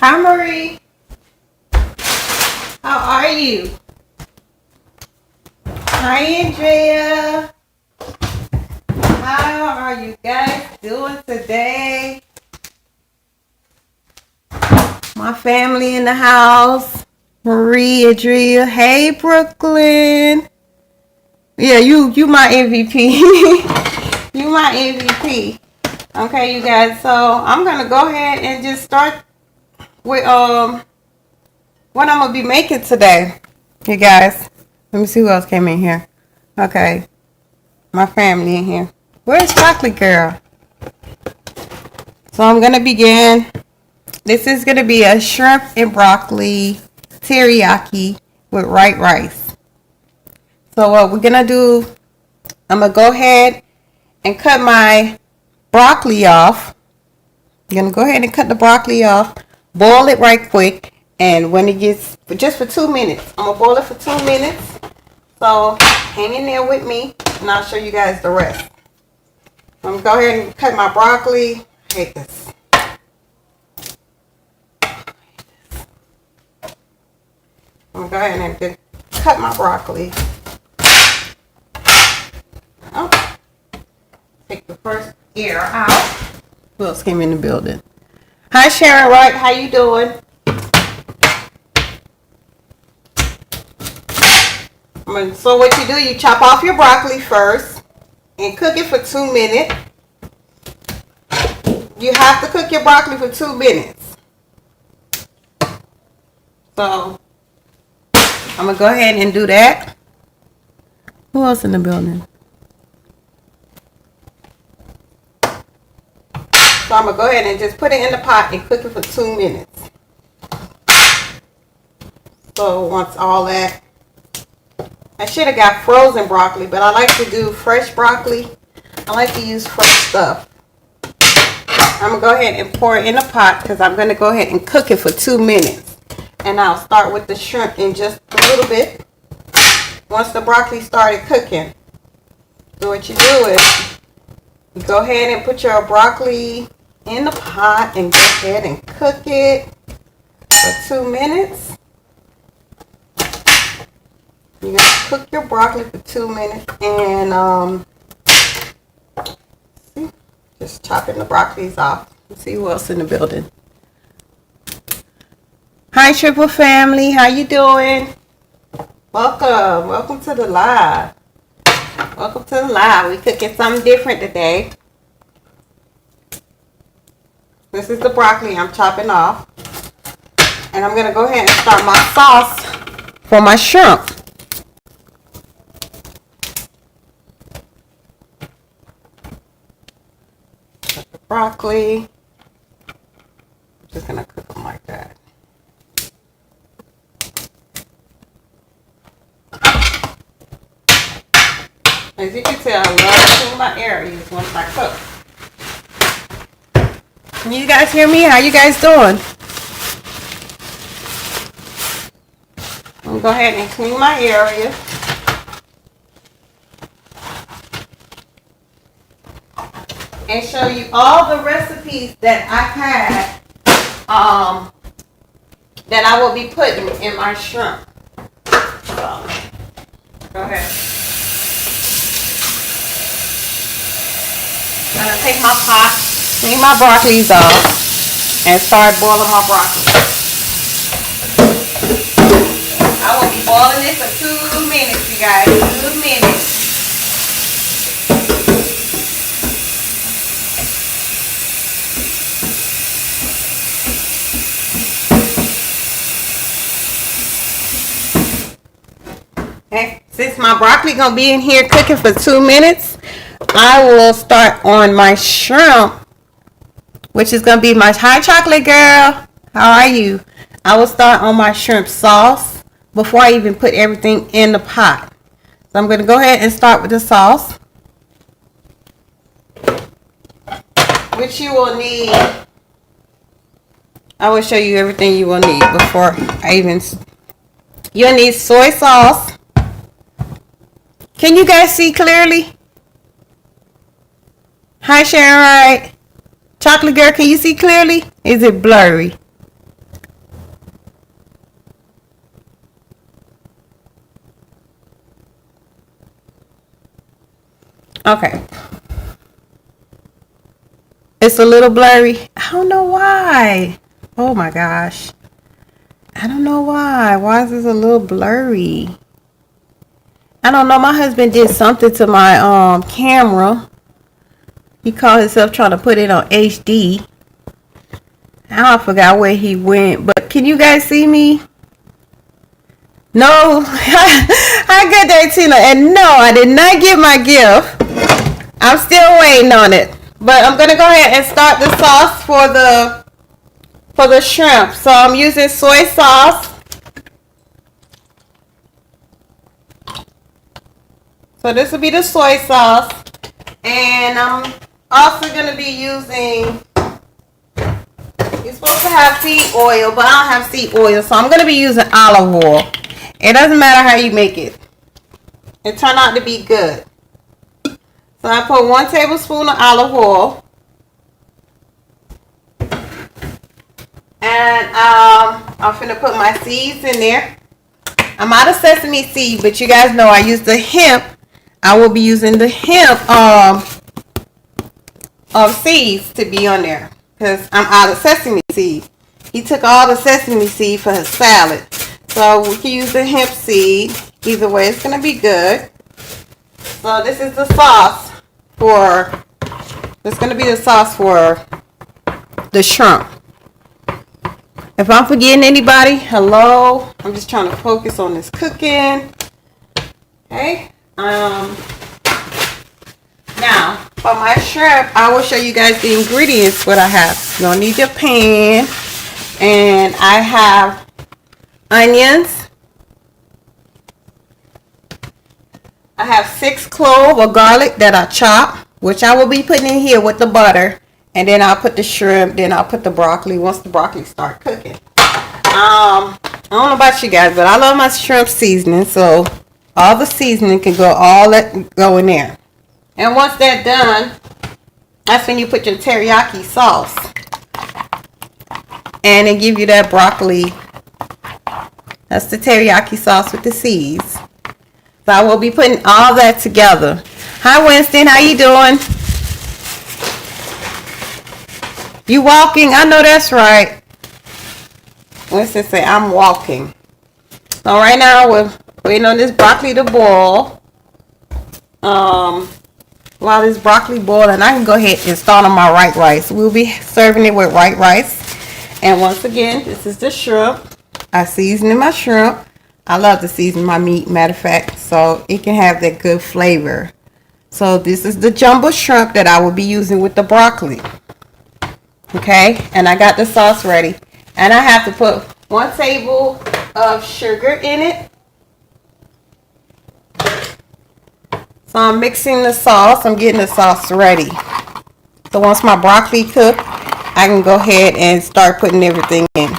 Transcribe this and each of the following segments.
Hi, Marie. How are you? Hi, Andrea. How are you guys doing today? My family in the house. Marie, Andrea. Hey, Brooklyn. Yeah, you my MVP. You my MVP. Okay, you guys. So I'm gonna go ahead and just start with what I'm gonna be making today. You guys. Let me see who else came in here. Okay, my family in here. Where's Chocolate Girl? So I'm gonna begin. This is gonna be a shrimp and broccoli teriyaki with white rice. So what we're gonna do, I'm gonna go ahead and cut my broccoli off. I'm gonna go ahead and cut the broccoli off, boil it right quick, and when it gets, just for 2 minutes, I'm gonna boil it for 2 minutes. So hang in there with me, and I'll show you guys the rest. I'm gonna go ahead and cut my broccoli. I hate this. I'm gonna go ahead and just cut my broccoli. Oh, take the first ear out. Who else came in the building? Hi, Sharon Wright. How you doing? So what you do, you chop off your broccoli first and cook it for 2 minutes. You have to cook your broccoli for 2 minutes. So I'm gonna go ahead and do that. Who else in the building? So I'm gonna go ahead and just put it in the pot and cook it for 2 minutes. So once all that, I should have got frozen broccoli, but I like to do fresh broccoli. I like to use fresh stuff. I'm going to go ahead and pour it in the pot because I'm going to go ahead and cook it for 2 minutes. And I'll start with the shrimp in just a little bit. Once the broccoli started cooking. So what you do is you go ahead and put your broccoli in the pot and go ahead and cook it for 2 minutes. You're going to cook your broccoli for 2 minutes and just chopping the broccolis off. Let's see who else in the building. Hi, Triple Family. How you doing? Welcome. Welcome to the live. Welcome to the live. We cooking something different today. This is the broccoli I'm chopping off. And I'm going to go ahead and start my sauce for my shrimp. Broccoli. I'm just gonna cook them like that. As you can tell, I love to clean my areas once I cook. Can you guys hear me? How you guys doing? I'm gonna go ahead and clean my area. And show you all the recipes that I had that I will be putting in my shrimp. So, go ahead. I'm gonna take my pot, clean my broccolis off, and start boiling my broccoli. I will be boiling this for 2 minutes, you guys. 2 minutes. Okay, since my broccoli gonna be in here cooking for 2 minutes, I will start on my shrimp, which is gonna be my Hi Chocolate Girl. How are you? I will start on my shrimp sauce before I even put everything in the pot. So I'm gonna go ahead and start with the sauce, which you will need. I will show you everything you will need before I even. You'll need soy sauce. Can you guys see clearly? Hi, Sharon Wright. Chocolate Girl, can you see clearly? Is it blurry? Okay. It's a little blurry. I don't know why. Oh my gosh. I don't know why. Why is this a little blurry? I don't know. My husband did something to my camera. He called himself trying to put it on HD. I forgot where he went. But can you guys see me? No. Hi, good day, Tina. And no, I did not get my gift. I'm still waiting on it. But I'm gonna go ahead and start the sauce for the shrimp. So I'm using soy sauce. So this will be the soy sauce. And I'm also gonna be using, you're supposed to have seed oil, but I don't have seed oil, so I'm gonna be using olive oil. It doesn't matter how you make it. It turned out to be good. So I put 1 tablespoon of olive oil. And I'm finna put my seeds in there. I'm out of sesame seed, but you guys know I use the hemp. I will be using the hemp of seeds to be on there because I'm out of sesame seed. He took all the sesame seed for his salad. So we can use the hemp seed. Either way, it's going to be good. So this is the sauce for, this is going to be the sauce for the shrimp. If I'm forgetting anybody, hello. I'm just trying to focus on this cooking. Okay. Now, for my shrimp, I will show you guys the ingredients, what I have. You'll need your pan. And I have onions. I have 6 cloves of garlic that I chop, which I will be putting in here with the butter. And then I'll put the shrimp, then I'll put the broccoli once the broccoli start cooking. I don't know about you guys, but I love my shrimp seasoning, so all the seasoning can go in there. And once that's done, that's when you put your teriyaki sauce. And it give you that broccoli. That's the teriyaki sauce with the seeds. So I will be putting all that together. Hi Winston, how you doing? You walking? I know that's right. Winston say I'm walking. So right now we're waiting on this broccoli to boil. While this broccoli boiling, I can go ahead and start on my white rice. We'll be serving it with white rice. And once again, this is the shrimp. I season my shrimp. I love to season my meat, matter of fact, so it can have that good flavor. So this is the jumbo shrimp that I will be using with the broccoli. Okay, and I got the sauce ready. And I have to put 1 table of sugar in it. So I'm mixing the sauce. I'm getting the sauce ready. So once my broccoli cooked, I can go ahead and start putting everything in.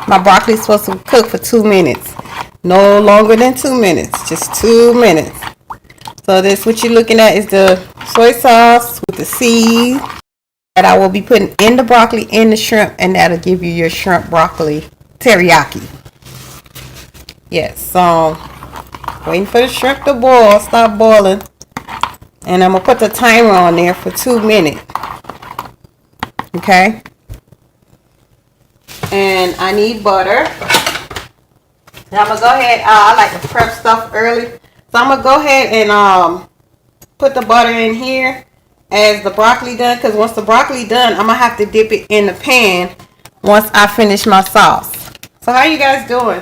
My broccoli is supposed to cook for 2 minutes. No longer than 2 minutes. Just 2 minutes. So this, what you're looking at is the soy sauce with the seed that I will be putting in the broccoli and the shrimp, and that'll give you your shrimp broccoli teriyaki. Yes, so waiting for the shrimp to boil, stop boiling. And I'm going to put the timer on there for 2 minutes. Okay. And I need butter. And I'm going to go ahead, I like to prep stuff early. So I'm going to go ahead and put the butter in here as the broccoli done. Because once the broccoli done, I'm going to have to dip it in the pan once I finish my sauce. So how you guys doing?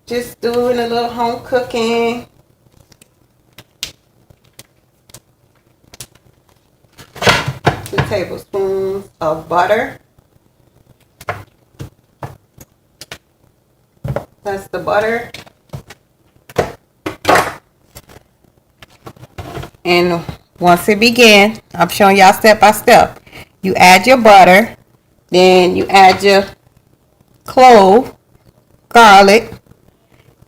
Just doing a little home cooking. 2 tablespoons of butter. That's the butter. And once it begins, I'm showing y'all step by step. You add your butter, then you add your clove, garlic,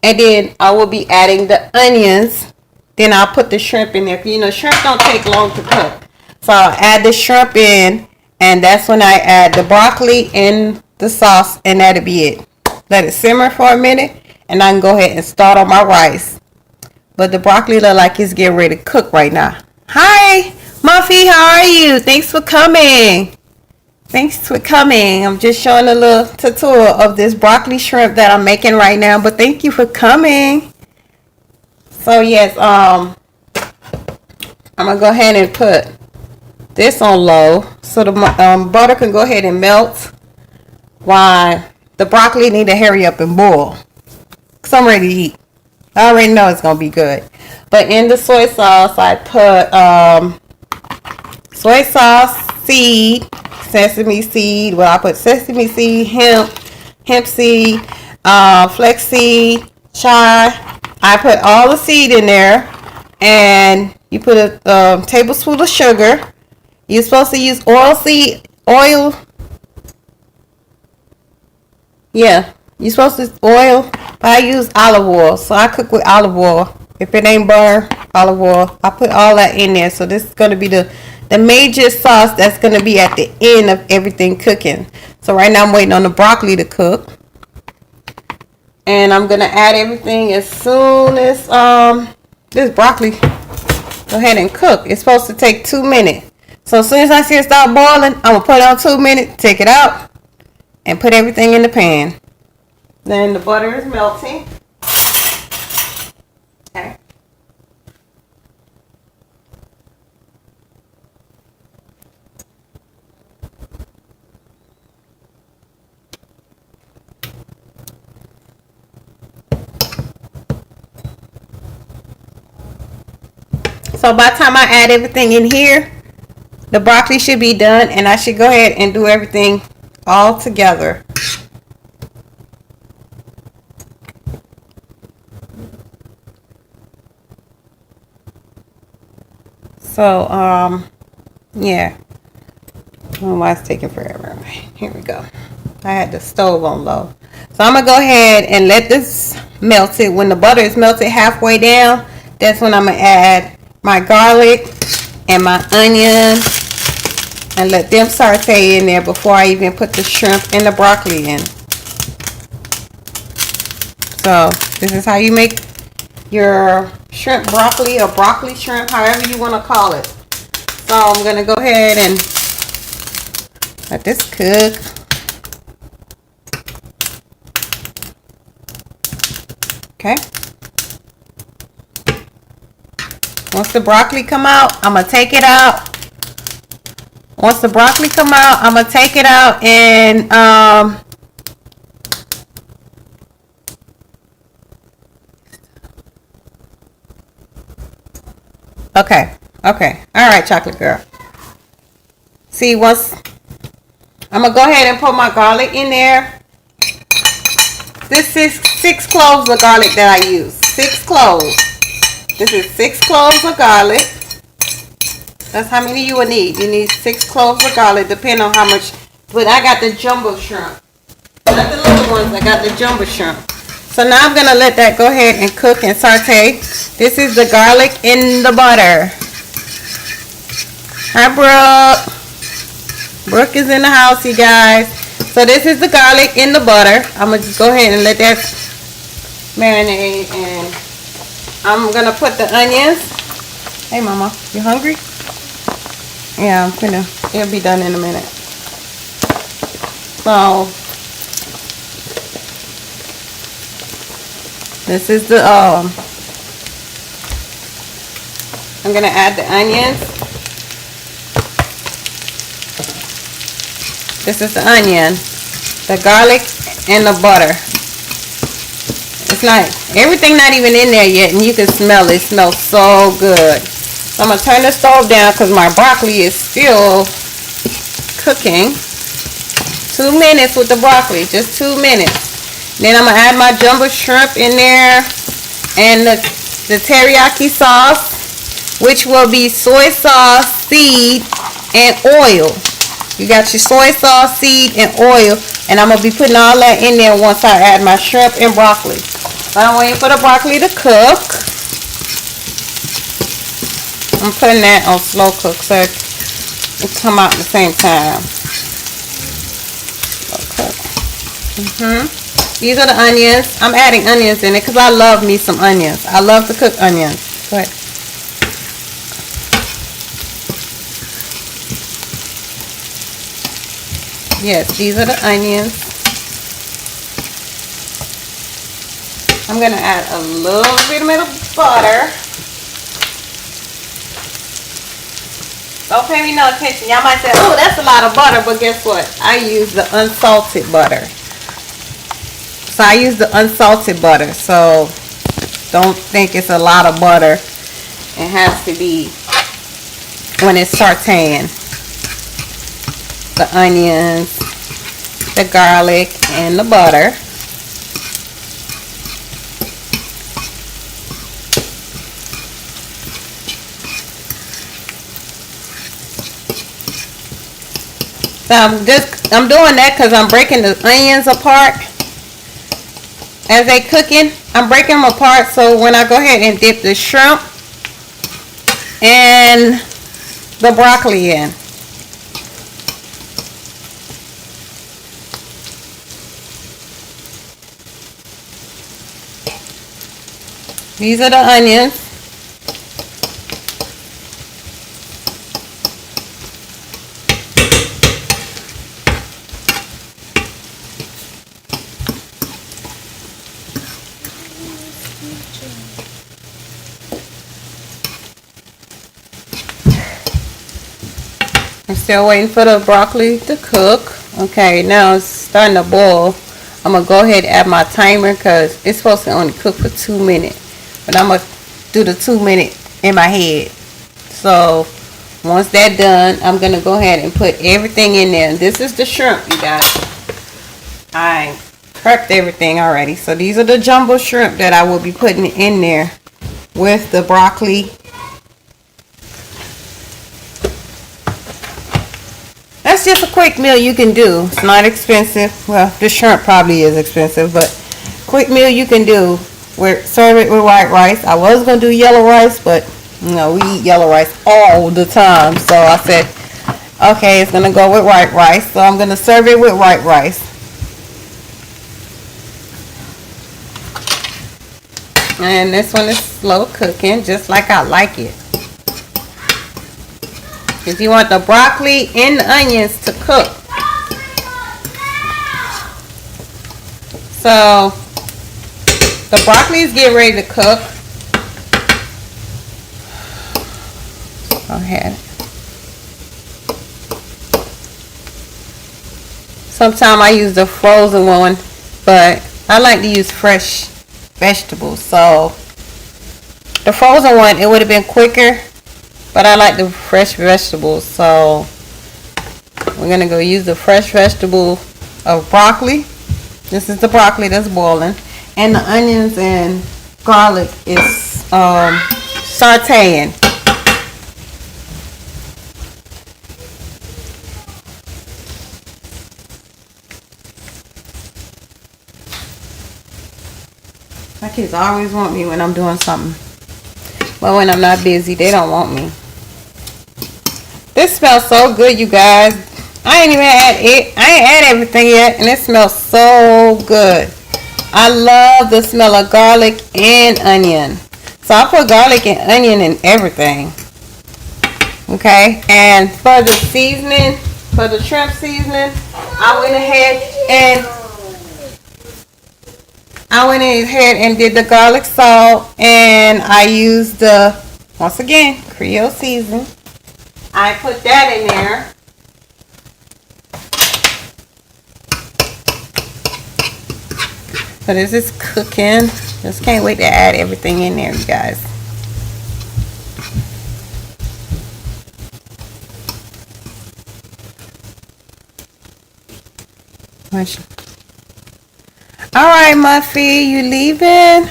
and then I will be adding the onions. Then I'll put the shrimp in there. You know, shrimp don't take long to cook. So I'll add the shrimp in, and that's when I add the broccoli and the sauce, and that'll be it. Let it simmer for a minute, and I can go ahead and start on my rice. but the broccoli look like it's getting ready to cook right now. Hi, Muffy, how are you? Thanks for coming. Thanks for coming. I'm just showing a little tutorial of this broccoli shrimp that I'm making right now, but thank you for coming. So yes, I'm gonna go ahead and put this on low so the butter can go ahead and melt while the broccoli need to hurry up and boil, because I'm ready to eat. I already know it's gonna be good. But in the soy sauce, I put soy sauce, seed, sesame seed. Well, I put sesame seed, hemp seed, flax seed, chai. I put all the seed in there, and you put a tablespoon of sugar. You're supposed to use oil. Yeah, you're supposed to use oil, but I use olive oil, so I cook with olive oil. If it ain't butter, olive oil. I put all that in there. So this is going to be the major sauce that's going to be at the end of everything cooking. So right now I'm waiting on the broccoli to cook. And I'm going to add everything as soon as this broccoli go ahead and cook. It's supposed to take 2 minutes. So as soon as I see it start boiling, I'm going to put it on 2 minutes, take it out, and put everything in the pan. Then the butter is melting. Okay. So by the time I add everything in here, the broccoli should be done, and I should go ahead and do everything all together. So, yeah. I don't know why it's taking forever. Here we go. I had the stove on low. So I'm going to go ahead and let this melt it. When the butter is melted halfway down, that's when I'm going to add my garlic and my onion and let them saute in there before I even put the shrimp and the broccoli in. So this is how you make your shrimp broccoli or broccoli shrimp, however you want to call it. So I'm going to go ahead and let this cook. Okay. Once the broccoli come out, I'm going to take it out. Once the broccoli come out, I'm going to take it out and okay. All right, chocolate girl. See, once I'm going to go ahead and put my garlic in there. This is 6 cloves of garlic that I use. 6 cloves. This is 6 cloves of garlic. That's how many you will need. You need 6 cloves of garlic, depending on how much. But I got the jumbo shrimp. Not the little ones. I got the jumbo shrimp. So now I'm going to let that go ahead and cook and saute. This is the garlic in the butter. Hi, Brooke. Brooke is in the house, you guys. So this is the garlic in the butter. I'm going to just go ahead and let that marinate. And I'm going to put the onions. Hey, Mama. You hungry? Yeah, it'll be done in a minute. So this is the I'm gonna add the onions. This is the onion, the garlic, and the butter. It's not everything not even in there yet, and you can smell it. It smells so good. So I'm gonna turn the stove down because my broccoli is still cooking. 2 minutes with the broccoli, just 2 minutes. Then I'm gonna add my jumbo shrimp in there and the teriyaki sauce, which will be soy sauce, seed, and oil. You got your soy sauce, seed, and oil, and I'm gonna be putting all that in there once I add my shrimp and broccoli. So I'm waiting for the broccoli to cook. I'm putting that on slow cook so it come out at the same time. Slow cook. These are the onions. I'm adding onions in it because I love me some onions. I love to cook onions. Go ahead. Yes, these are the onions. I'm going to add a little bit of butter. Don't pay me no attention. Y'all might say, oh, that's a lot of butter. But guess what? I use the unsalted butter. So I use the unsalted butter. So don't think it's a lot of butter. It has to be when it's sauteing. The onions, the garlic, and the butter. So I'm doing that because I'm breaking the onions apart as they cooking. I'm breaking them apart so when I go ahead and dip the shrimp and the broccoli in. These are the onions. I'm still waiting for the broccoli to cook. Okay, now it's starting to boil. I'm going to go ahead and add my timer because it's supposed to only cook for 2 minutes. But I'm going to do the 2 minute in my head. So once that's done, I'm going to go ahead and put everything in there. This is the shrimp, you guys. I prepped everything already. So these are the jumbo shrimp that I will be putting in there with the broccoli. That's just a quick meal you can do. It's not expensive. Well, the shrimp probably is expensive, but quick meal you can do. Serve it with white rice. I was going to do yellow rice, but you know, we eat yellow rice all the time. So I said, okay, it's going to go with white rice. So I'm going to serve it with white rice. And this one is slow cooking, just like I like it. If you want the broccoli and the onions to cook. So the broccoli is getting ready to cook. Go ahead. Sometimes I use the frozen one, but I like to use fresh vegetables. So the frozen one, it would have been quicker. But I like the fresh vegetables, so we're going to go use the fresh vegetable of broccoli. This is the broccoli that's boiling. And the onions and garlic is sauteing. My kids always want me when I'm doing something. But when I'm not busy, they don't want me. This smells so good, you guys. I ain't even add everything yet, and it smells so good. I love the smell of garlic and onion. So I put garlic and onion in everything. Okay, and for the seasoning, for the shrimp seasoning, I went ahead and did the garlic salt, and I used the, once again, Creole seasoning. I put that in there. So this is cooking. Just can't wait to add everything in there, you guys. All right, Muffy, you leaving?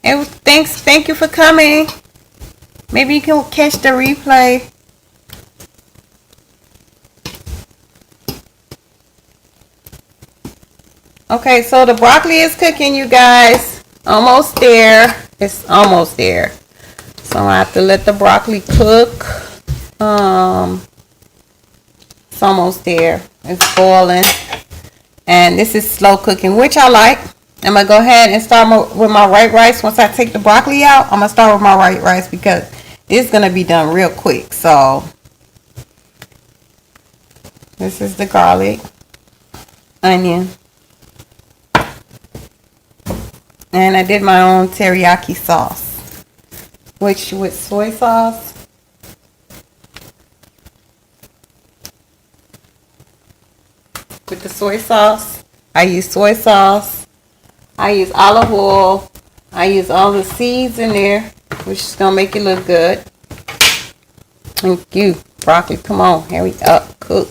And thank you for coming. Maybe you can catch the replay. Okay, so the broccoli is cooking, you guys. Almost there. It's almost there. So I have to let the broccoli cook. It's almost there. It's boiling. And this is slow cooking, which I like. I'm going to go ahead and start with my white rice. Once I take the broccoli out, I'm going to start with my white rice because it's going to be done real quick. So this is the garlic, onion, and I did my own teriyaki sauce, which with soy sauce. With the soy sauce, I use soy sauce, I use olive oil, I use all the seeds in there, which is going to make it look good. Thank you, broccoli. Come on, hurry up, cook.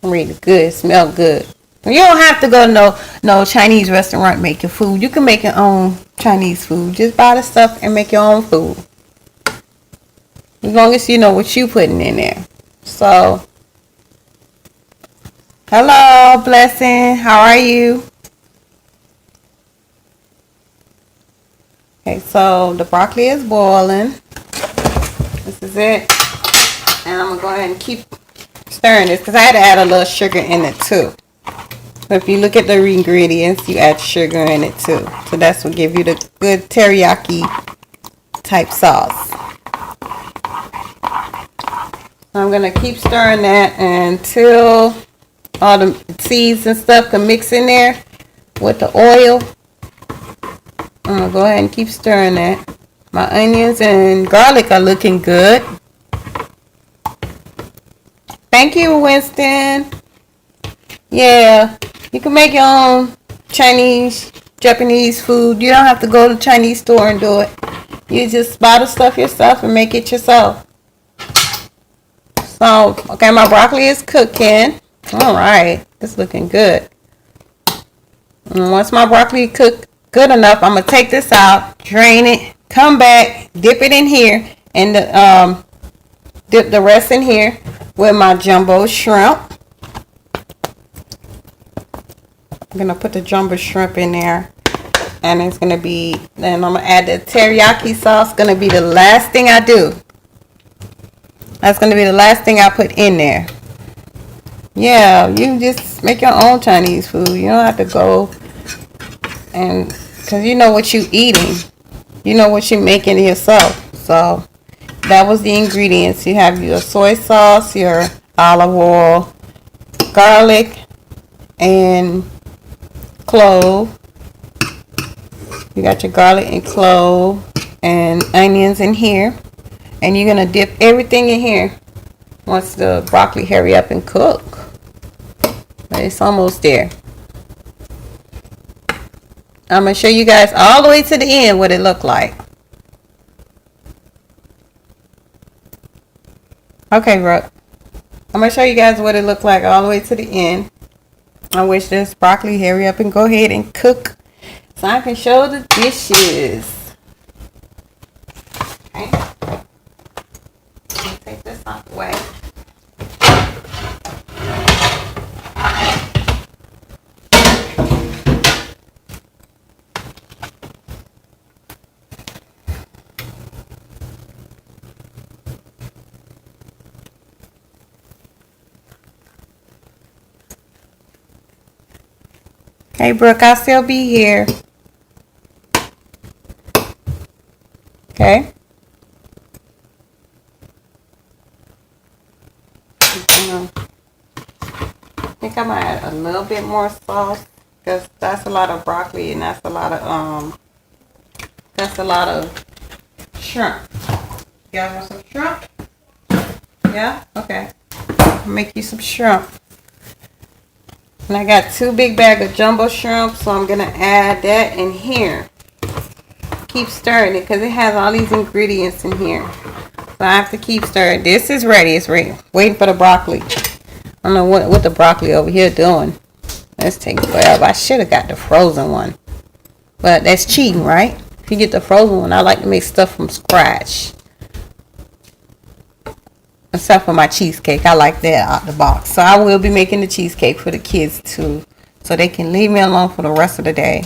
Really good, smell good. You don't have to go to no Chinese restaurant making food. You can make your own Chinese food. Just buy the stuff and make your own food. As long as you know what you're putting in there. So, hello, Blessing. How are you? Okay, so the broccoli is boiling. This is it. And I'm going to go ahead and keep stirring this because I had to add a little sugar in it too. So if you look at the ingredients, you add sugar in it too. So that's what gives you the good teriyaki type sauce. I'm going to keep stirring that until all the seeds and stuff can mix in there with the oil. I'm going to go ahead and keep stirring that. My onions and garlic are looking good. Thank you, Winston. Yeah, you can make your own Chinese, Japanese food. You don't have to go to the Chinese store and do it. You just buy the stuff yourself and make it yourself. So, okay, my broccoli is cooking. All right, it's looking good. And once my broccoli cooked good enough, I'm going to take this out, drain it, come back, dip it in here, and dip the rest in here with my jumbo shrimp. I'm going to put the jumbo shrimp in there. And it's going to be, then I'm going to add the teriyaki sauce. Going to be the last thing I do. That's going to be the last thing I put in there. Yeah, you can just make your own Chinese food. You don't have to go and, because you know what you're eating. You know what you're making yourself. So, that was the ingredients. You have your soy sauce, your olive oil, garlic, and clove. You got your garlic and clove and onions in here. And you're going to dip everything in here once the broccoli hurry up and cook. It's almost there. I'm going to show you guys all the way to the end what it looked like. Okay, Brooke. I'm going to show you guys what it looked like all the way to the end. I wish this broccoli hurry up and go ahead and cook so I can show the dishes. Okay. Let me take this out the way. Hey, Brooke, I'll still be here. Okay. I think I might add a little bit more sauce because that's a lot of broccoli and that's a lot of shrimp. You guys want some shrimp? Yeah? Okay. I'll make you some shrimp. And I got 2 big bags of jumbo shrimp, so I'm going to add that in here. Keep stirring it because it has all these ingredients in here. So I have to keep stirring. This is ready. It's ready. Waiting for the broccoli. I don't know what the broccoli over here doing. Let's take forever. I should have got the frozen one. But that's cheating, right? If you get the frozen one, I like to make stuff from scratch. Except for my cheesecake. I like that out the box. So I will be making the cheesecake for the kids too. So they can leave me alone for the rest of the day.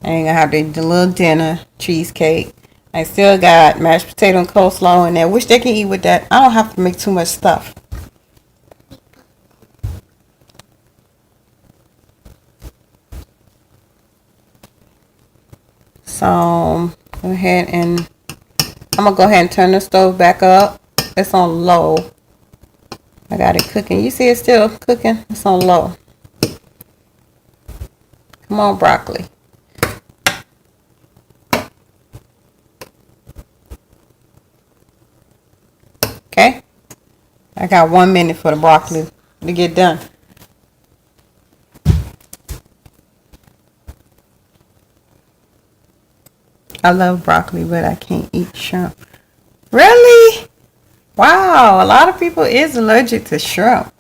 I ain't gonna have the little dinner cheesecake. I still got mashed potato and coleslaw in there. Wish they can eat with that. I don't have to make too much stuff. So go ahead and I'm gonna go ahead and turn the stove back up. It's on low. I got it cooking. You see it's still cooking? It's on low. Come on, broccoli. Okay. I got 1 minute for the broccoli to get done. I love broccoli, but I can't eat shrimp. Really? Wow, a lot of people is allergic to shrimp.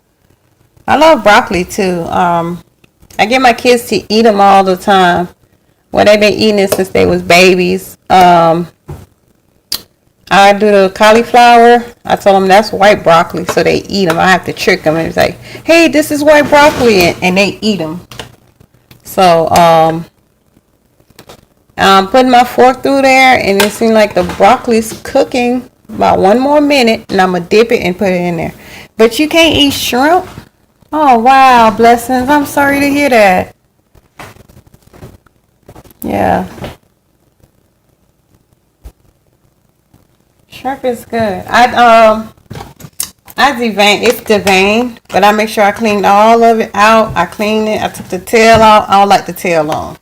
I love broccoli too. I get my kids to eat them all the time. Well, they've been eating it since they was babies. I do the cauliflower. I tell them that's white broccoli, so they eat them. I have to trick them and it's like, hey, this is white broccoli, and they eat them. So I'm putting my fork through there, and it seems like the broccoli's cooking. About 1 more minute, and I'm gonna dip it and put it in there. But you can't eat shrimp? Oh wow, blessings. I'm sorry to hear that. Yeah. Shrimp is good. I devein. It's deveined, but I make sure I cleaned all of it out. I cleaned it. I took the tail out. I don't like the tail on,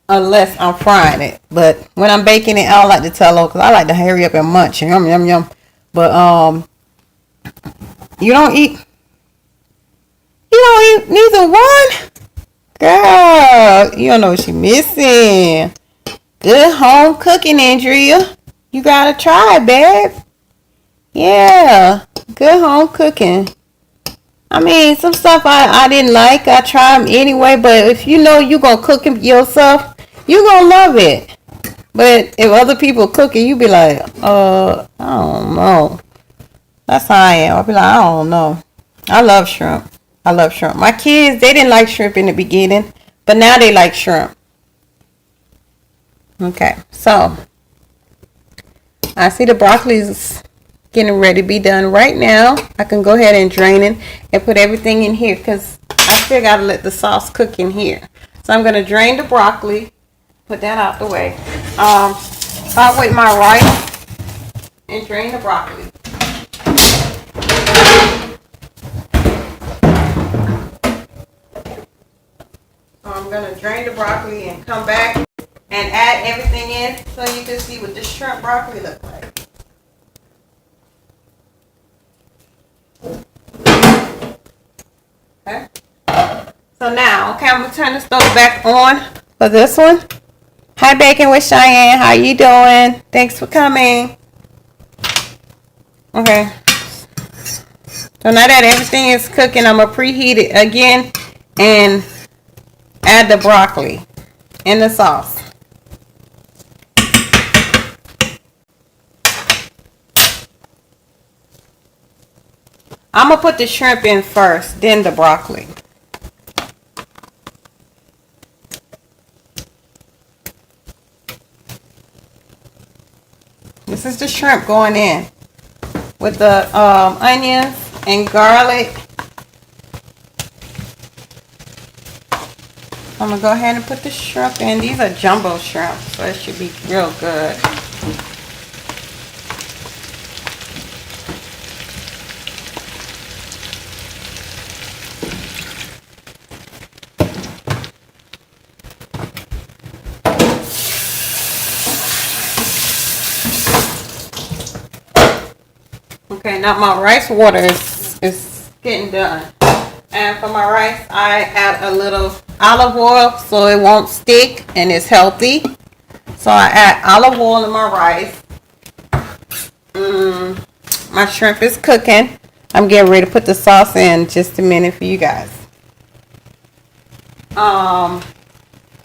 unless I'm frying it. But when I'm baking it, I don't like the tail on because I like to hurry up and munch. Yum yum yum. But you don't eat. You don't eat neither one. Girl, you don't know what you're missing. Good home cooking, Andrea. You gotta try it, babe. Yeah, good home cooking. I mean, some stuff I didn't like. I tried them anyway, but if you know you gonna cook it yourself, you gonna love it. But if other people cook it, you be like, I don't know. That's how I am. I'll be like, I don't know. I love shrimp. I love shrimp. My kids, they didn't like shrimp in the beginning, but now they like shrimp. Okay, so I see the broccoli is getting ready to be done right now. I can go ahead and drain it and put everything in here because I still got to let the sauce cook in here. So I'm going to drain the broccoli, put that out the way. Start with my rice and drain the broccoli. So I'm going to drain the broccoli and come back and add everything in so you can see what the shrimp broccoli looks like. Okay. So now, okay, I'm going to turn the stove back on for this one. Hi, Bacon with Cheyenne. How you doing? Thanks for coming. Okay. So now that everything is cooking, I'm going to preheat it again and add the broccoli in the sauce. I'm going to put the shrimp in first, then the broccoli. This is the shrimp going in with the onions and garlic. I'm going to go ahead and put the shrimp in. These are jumbo shrimp, so it should be real good. Okay, now my rice water is getting done. And for my rice, I add a little olive oil so it won't stick and it's healthy. So I add olive oil in my rice. My shrimp is cooking. I'm getting ready to put the sauce in just a minute for you guys. So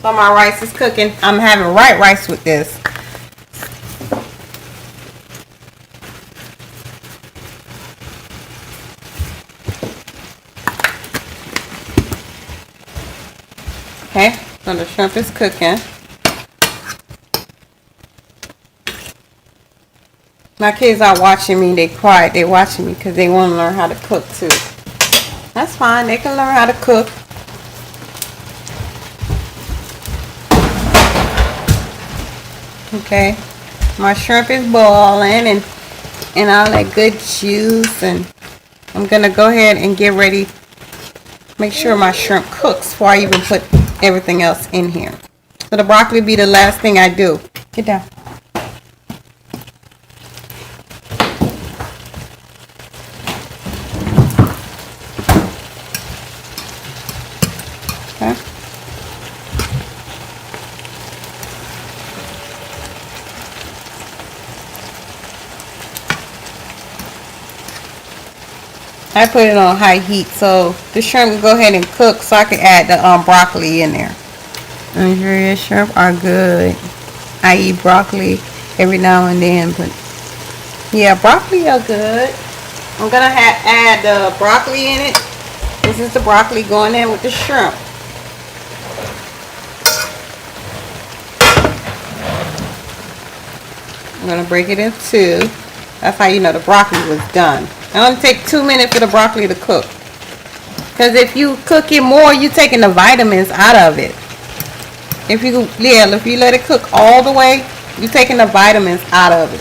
my rice is cooking. I'm having white rice with this. Okay, so the shrimp is cooking. My kids are watching me. They quiet. They're watching me because they want to learn how to cook too. That's fine. They can learn how to cook. Okay, my shrimp is boiling and all that good juice, and I'm gonna go ahead and get ready. Make sure my shrimp cooks before I even put everything else in here. So the broccoli be the last thing I do. Get down. Okay. I put it on high heat so the shrimp can go ahead and cook so I can add the broccoli in there. I'm sure your shrimp are good. I eat broccoli every now and then, but yeah, broccoli are good. I'm gonna add the broccoli in it. This is the broccoli going in with the shrimp. I'm gonna break it in two. That's how you know the broccoli was done. It only take 2 minutes for the broccoli to cook. Because if you cook it more, you're taking the vitamins out of it. If you let it cook all the way, you're taking the vitamins out of it.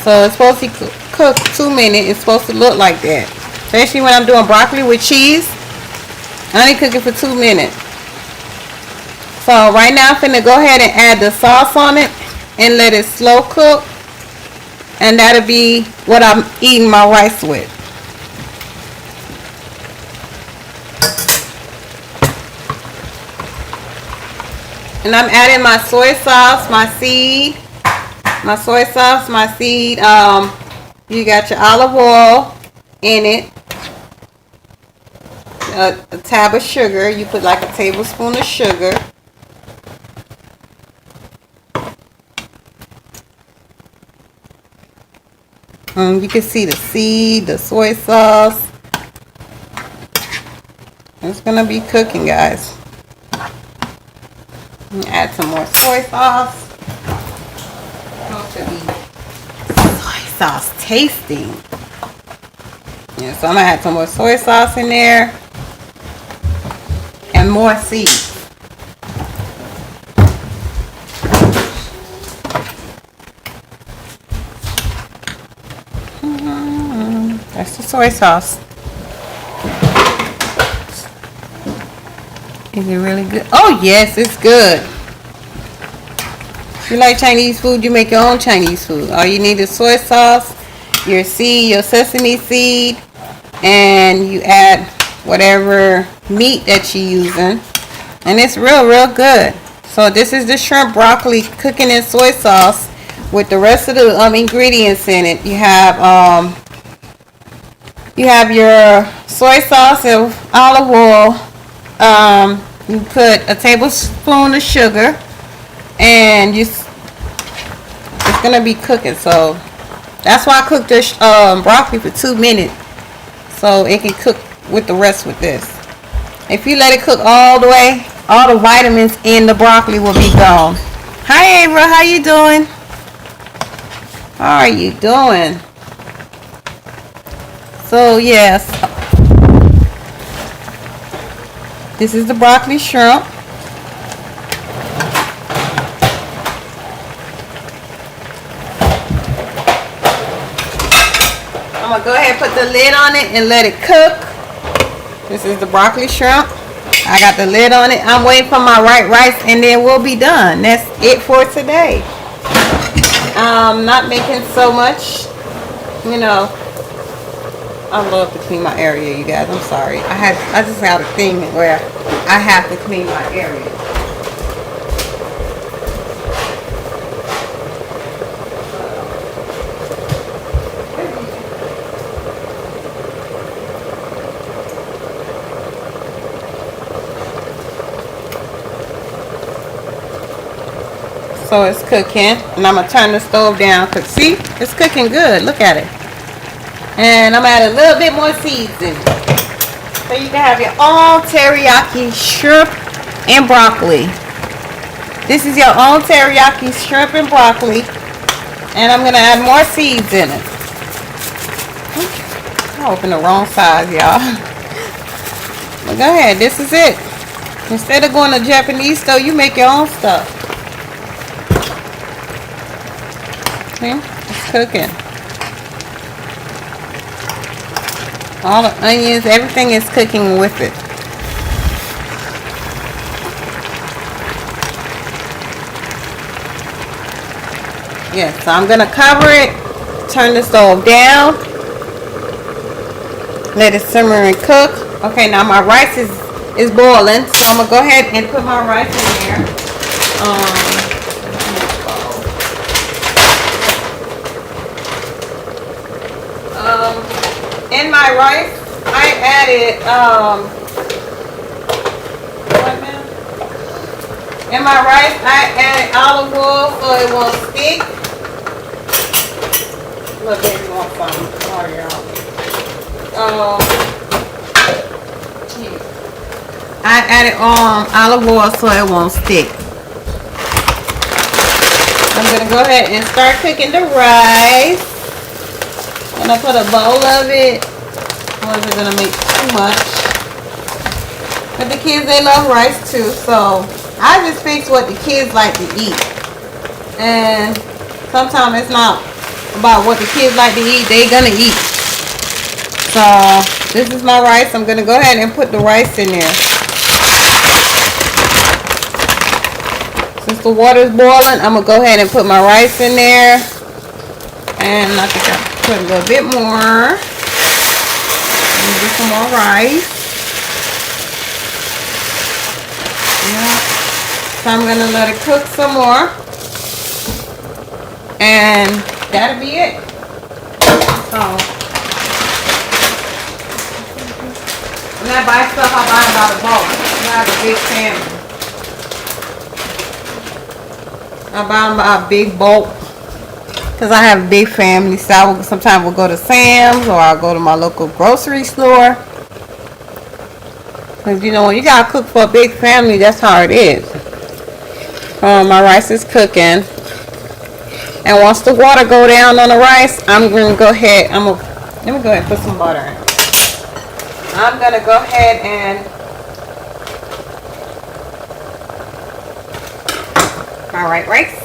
So it's supposed to cook 2 minutes. It's supposed to look like that. Especially when I'm doing broccoli with cheese. I only cook it for 2 minutes. So right now I'm finna go ahead and add the sauce on it and let it slow cook. And that'll be what I'm eating my rice with. And I'm adding my soy sauce, my seed. My soy sauce, my seed. You got your olive oil in it. A tab of sugar. You put like a tablespoon of sugar. You can see the seed, the soy sauce. It's gonna be cooking, guys. Add some more soy sauce. Soy sauce tasting. Yeah, so I'm gonna add some more soy sauce in there and more seeds. That's the soy sauce. Is it really good? Oh yes, it's good. If you like Chinese food, you make your own Chinese food. All you need is soy sauce, your seed, your sesame seed, and you add whatever meat that you're using. And it's real good. So this is the shrimp broccoli cooking in soy sauce with the rest of the ingredients in it. You have your soy sauce and olive oil. You put a tablespoon of sugar, and it's gonna be cooking. So that's why I cooked this broccoli for 2 minutes, so it can cook with the rest with this. If you let it cook all the way, all the vitamins in the broccoli will be gone. Hi Ava, how you doing? How are you doing? So yes, this is the broccoli shrimp. I'm gonna go ahead and put the lid on it and let it cook. This is the broccoli shrimp. I got the lid on it. I'm waiting for my white rice and then we'll be done. That's it for today. I'm not making so much, you know. I love to clean my area, you guys. I'm sorry. I just have a thing where I have to clean my area. So it's cooking, and I'm gonna turn the stove down. Cause see, it's cooking good. Look at it. And I'm gonna add a little bit more seasoning. So you can have your own teriyaki shrimp and broccoli. This is your own teriyaki shrimp and broccoli. And I'm gonna add more seeds in it. I opened the wrong size, y'all. But go ahead, this is it. Instead of going to Japanese store, you make your own stuff. See? It's cooking. All the onions, everything is cooking with it. Yes, so I'm gonna cover it, turn the stove down, let it simmer and cook. Okay, now my rice is boiling, so I'm gonna go ahead and put my rice in there. In my rice, I added in my rice, I added olive oil so it won't stick. Look, baby, want some. Sorry, y'all. I added olive oil so it won't stick. I'm gonna go ahead and start cooking the rice. I'm gonna put a bowl of it. I wasn't gonna make too much. But the kids, they love rice too, so I just fix what the kids like to eat. And sometimes it's not about what the kids like to eat, they gonna eat. So this is my rice. I'm gonna go ahead and put the rice in there. Since the water's boiling, I'm gonna go ahead and put my rice in there. And I think I put a little bit more. Do some more rice. Yeah. So I'm gonna let it cook some more. And that'll be it. So when I buy stuff, I buy it by the bulk. I have a big family. I buy them by a big bulk because I have a big family. So I will, sometimes we'll go to Sam's or I'll go to my local grocery store. Because you know, when you gotta cook for a big family, that's how it is. My rice is cooking. And once the water go down on the rice, I'm going to go ahead. Let me go ahead and put some butter in. I'm going to go ahead and my white rice.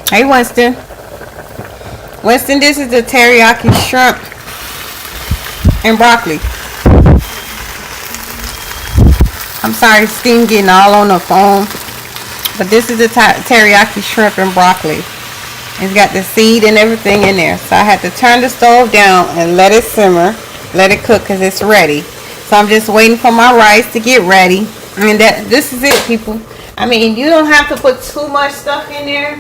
Hey, Winston. Winston, this is the teriyaki shrimp and broccoli. I'm sorry, steam getting all on the phone. But this is the teriyaki shrimp and broccoli. It's got the seed and everything in there. So I had to turn the stove down and let it simmer. Let it cook because it's ready. So I'm just waiting for my rice to get ready. And this is it, people. I mean, you don't have to put too much stuff in there.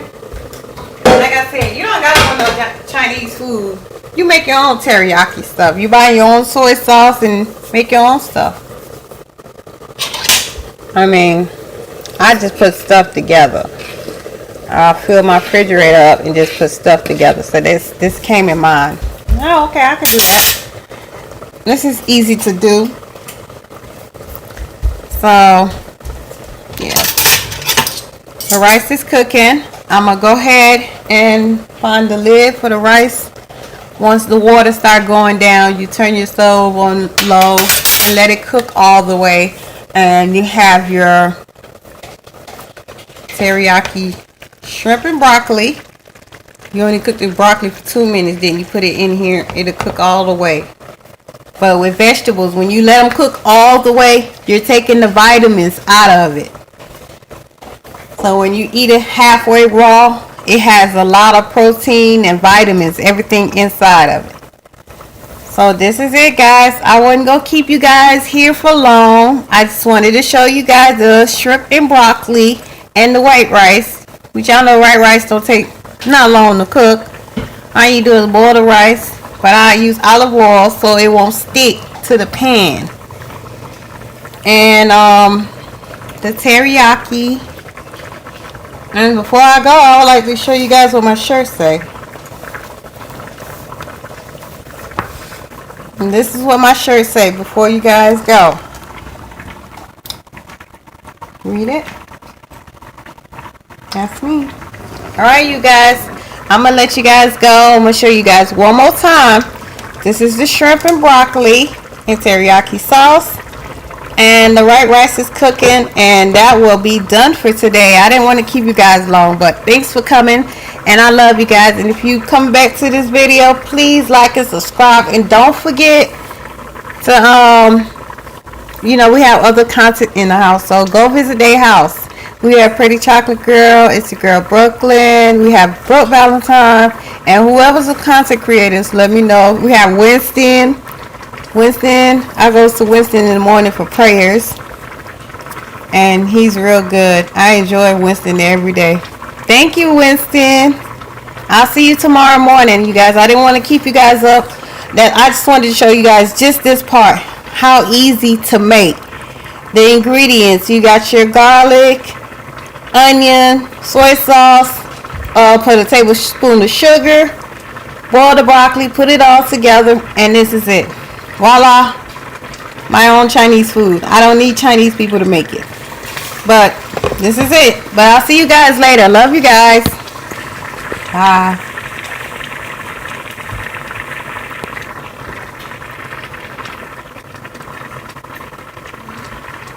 Like I said, you don't got to put no Chinese food. You make your own teriyaki stuff. You buy your own soy sauce and make your own stuff. I mean, I just put stuff together. I'll fill my refrigerator up and just put stuff together. So this came in mind. Oh, okay, I can do that. This is easy to do. So, yeah. The rice is cooking. I'm going to go ahead and find the lid for the rice. Once the water starts going down, you turn your stove on low and let it cook all the way. And you have your teriyaki shrimp and broccoli. You only cook the broccoli for 2 minutes, then you put it in here. It'll cook all the way. But with vegetables, when you let them cook all the way, you're taking the vitamins out of it. So when you eat it halfway raw, it has a lot of protein and vitamins, everything inside of it. So this is it, guys. I wasn't going to keep you guys here for long. I just wanted to show you guys the shrimp and broccoli and the white rice. Which y'all know white rice don't take not long to cook. All you do is boil the rice. But I use olive oil so it won't stick to the pan. And the teriyaki. And before I go, I would like to show you guys what my shirt say. And this is what my shirt say before you guys go. Read it. That's me. Alright, you guys. I'm going to let you guys go. I'm going to show you guys one more time. This is the shrimp and broccoli and teriyaki sauce. and the white rice is cooking, and that will be done for today. I didn't want to keep you guys long, but thanks for coming, and I love you guys. And if you come back to this video, please like and subscribe, and don't forget to we have other content in the house, so go visit their house. We have Pretty Chocolate Girl, it's your girl Brooklyn, we have Brooke Valentine, and whoever's a content creators, let me know. We have Winston, I go to Winston in the morning for prayers, and he's real good. I enjoy Winston every day. Thank you, Winston. I'll see you tomorrow morning, you guys. I didn't want to keep you guys up. I just wanted to show you guys just this part, how easy to make. The ingredients, you got your garlic, onion, soy sauce, put a tablespoon of sugar, boil the broccoli, put it all together, and this is it. Voila, my own Chinese food. I don't need Chinese people to make it, but this is it. But I'll see you guys later. Love you guys. Bye.